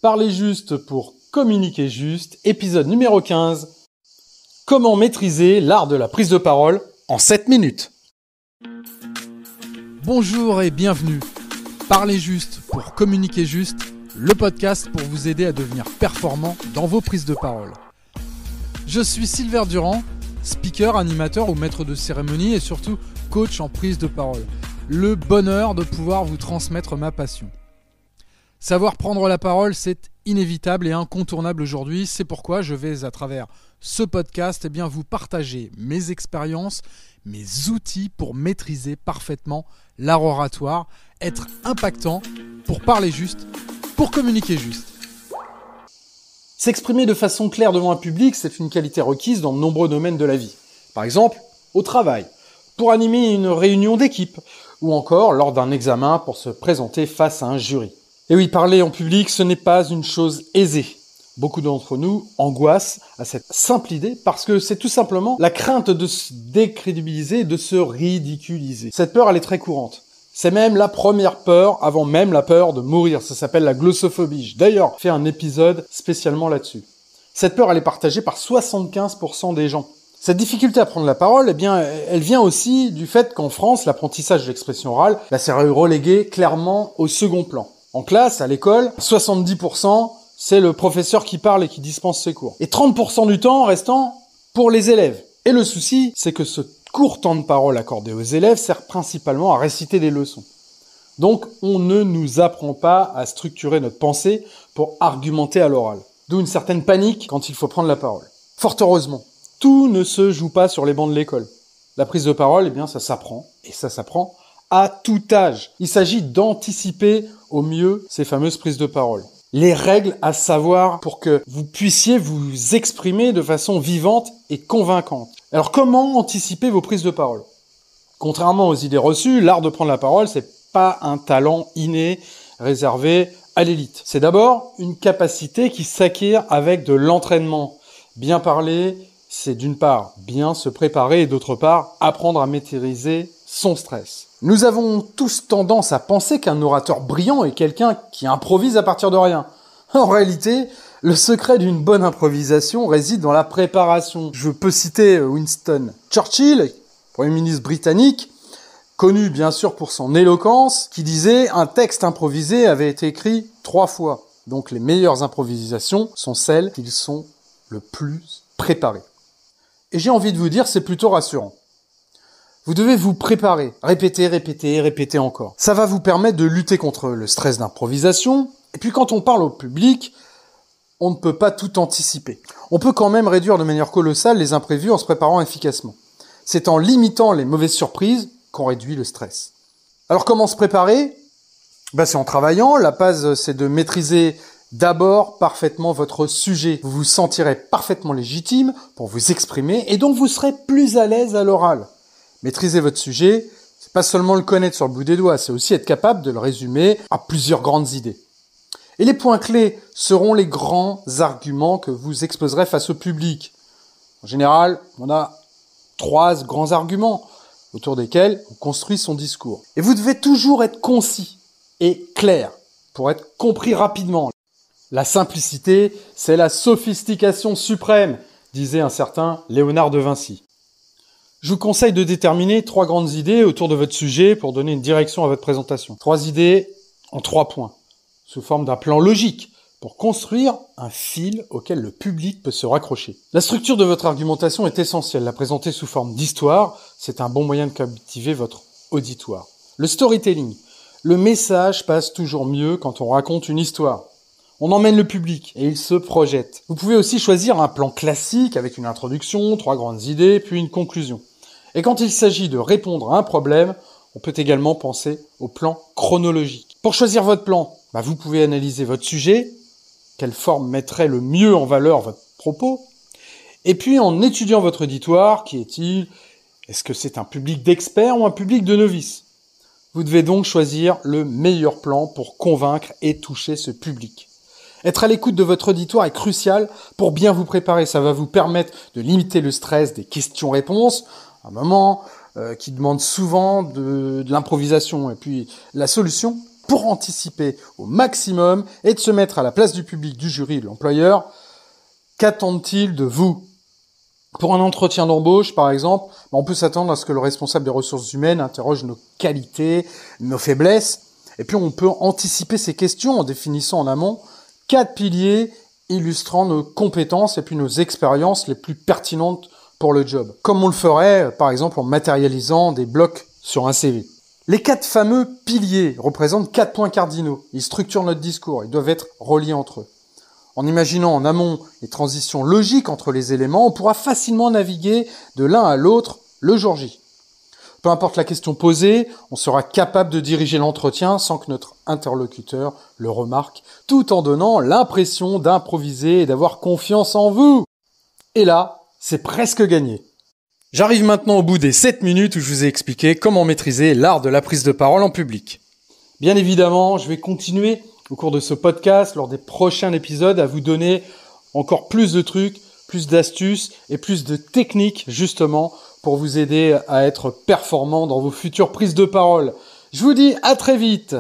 Parler juste pour communiquer juste, épisode numéro 15. Comment maîtriser l'art de la prise de parole en 7 minutes. Bonjour et bienvenue. Parler juste pour communiquer juste, le podcast pour vous aider à devenir performant dans vos prises de parole. Je suis Silver Durand, speaker, animateur ou maître de cérémonie et surtout coach en prise de parole. Le bonheur de pouvoir vous transmettre ma passion. Savoir prendre la parole, c'est inévitable et incontournable aujourd'hui. C'est pourquoi je vais, à travers ce podcast, vous partager mes expériences, mes outils pour maîtriser parfaitement l'art oratoire, être impactant pour parler juste, pour communiquer juste. S'exprimer de façon claire devant un public, c'est une qualité requise dans de nombreux domaines de la vie. Par exemple, au travail, pour animer une réunion d'équipe, ou encore lors d'un examen pour se présenter face à un jury. Et oui, parler en public, ce n'est pas une chose aisée. Beaucoup d'entre nous angoissent à cette simple idée parce que c'est tout simplement la crainte de se décrédibiliser, de se ridiculiser. Cette peur, elle est très courante. C'est même la première peur avant même la peur de mourir. Ça s'appelle la glossophobie. J'ai d'ailleurs fait un épisode spécialement là-dessus. Cette peur, elle est partagée par 75% des gens. Cette difficulté à prendre la parole, elle vient aussi du fait qu'en France, l'apprentissage de l'expression orale, s'est relégué clairement au second plan. En classe, à l'école, 70%, c'est le professeur qui parle et qui dispense ses cours. Et 30% du temps restant pour les élèves. Et le souci, c'est que ce court temps de parole accordé aux élèves sert principalement à réciter des leçons. Donc, on ne nous apprend pas à structurer notre pensée pour argumenter à l'oral. D'où une certaine panique quand il faut prendre la parole. Fort heureusement, tout ne se joue pas sur les bancs de l'école. La prise de parole, ça s'apprend. Et ça s'apprend à tout âge. Il s'agit d'anticiper au mieux ces fameuses prises de parole. Les règles à savoir pour que vous puissiez vous exprimer de façon vivante et convaincante. Alors comment anticiper vos prises de parole ? Contrairement aux idées reçues, l'art de prendre la parole, c'est pas un talent inné réservé à l'élite. C'est d'abord une capacité qui s'acquiert avec de l'entraînement. Bien parler, c'est d'une part bien se préparer et d'autre part apprendre à maîtriser son stress. Nous avons tous tendance à penser qu'un orateur brillant est quelqu'un qui improvise à partir de rien. En réalité, le secret d'une bonne improvisation réside dans la préparation. Je peux citer Winston Churchill, Premier ministre britannique, connu bien sûr pour son éloquence, qui disait « Un texte improvisé avait été écrit 3 fois ». Donc les meilleures improvisations sont celles qui sont le plus préparées. Et j'ai envie de vous dire, c'est plutôt rassurant. Vous devez vous préparer, répéter encore. Ça va vous permettre de lutter contre le stress d'improvisation. Et puis quand on parle au public, on ne peut pas tout anticiper. On peut quand même réduire de manière colossale les imprévus en se préparant efficacement. C'est en limitant les mauvaises surprises qu'on réduit le stress. Alors comment se préparer ? C'est en travaillant. La base, c'est de maîtriser d'abord parfaitement votre sujet. Vous vous sentirez parfaitement légitime pour vous exprimer et donc vous serez plus à l'aise à l'oral. Maîtriser votre sujet, c'est pas seulement le connaître sur le bout des doigts, c'est aussi être capable de le résumer à plusieurs grandes idées. Et les points clés seront les grands arguments que vous exposerez face au public. En général, on a 3 grands arguments autour desquels on construit son discours. Et vous devez toujours être concis et clair pour être compris rapidement. La simplicité, c'est la sophistication suprême, disait un certain Léonard de Vinci. Je vous conseille de déterminer 3 grandes idées autour de votre sujet pour donner une direction à votre présentation. 3 idées en 3 points, sous forme d'un plan logique, pour construire un fil auquel le public peut se raccrocher. La structure de votre argumentation est essentielle. La présenter sous forme d'histoire, c'est un bon moyen de captiver votre auditoire. Le storytelling. Le message passe toujours mieux quand on raconte une histoire. On emmène le public et il se projette. Vous pouvez aussi choisir un plan classique avec une introduction, 3 grandes idées, puis une conclusion. Et quand il s'agit de répondre à un problème, on peut également penser au plan chronologique. Pour choisir votre plan, vous pouvez analyser votre sujet, quelle forme mettrait le mieux en valeur votre propos, et puis en étudiant votre auditoire, qui est-il ? Est-ce que c'est un public d'experts ou un public de novices ? Vous devez donc choisir le meilleur plan pour convaincre et toucher ce public. Être à l'écoute de votre auditoire est crucial pour bien vous préparer. Ça va vous permettre de limiter le stress des questions-réponses, un moment qui demande souvent de l'improvisation. Et puis la solution, pour anticiper au maximum et de se mettre à la place du public, du jury, de l'employeur. Qu'attendent-ils de vous ? Pour un entretien d'embauche, par exemple, on peut s'attendre à ce que le responsable des ressources humaines interroge nos qualités, nos faiblesses, et puis on peut anticiper ces questions en définissant en amont 4 piliers illustrant nos compétences et puis nos expériences les plus pertinentes pour le job. Comme on le ferait, par exemple, en matérialisant des blocs sur un CV. Les 4 fameux piliers représentent 4 points cardinaux. Ils structurent notre discours, ils doivent être reliés entre eux. En imaginant en amont les transitions logiques entre les éléments, on pourra facilement naviguer de l'un à l'autre le jour J. Peu importe la question posée, on sera capable de diriger l'entretien sans que notre interlocuteur le remarque, tout en donnant l'impression d'improviser et d'avoir confiance en vous. Et là, c'est presque gagné. J'arrive maintenant au bout des 7 minutes où je vous ai expliqué comment maîtriser l'art de la prise de parole en public. Bien évidemment, je vais continuer au cours de ce podcast, lors des prochains épisodes, à vous donner encore plus de trucs, plus d'astuces et plus de techniques, justement, pour vous aider à être performant dans vos futures prises de parole. Je vous dis à très vite!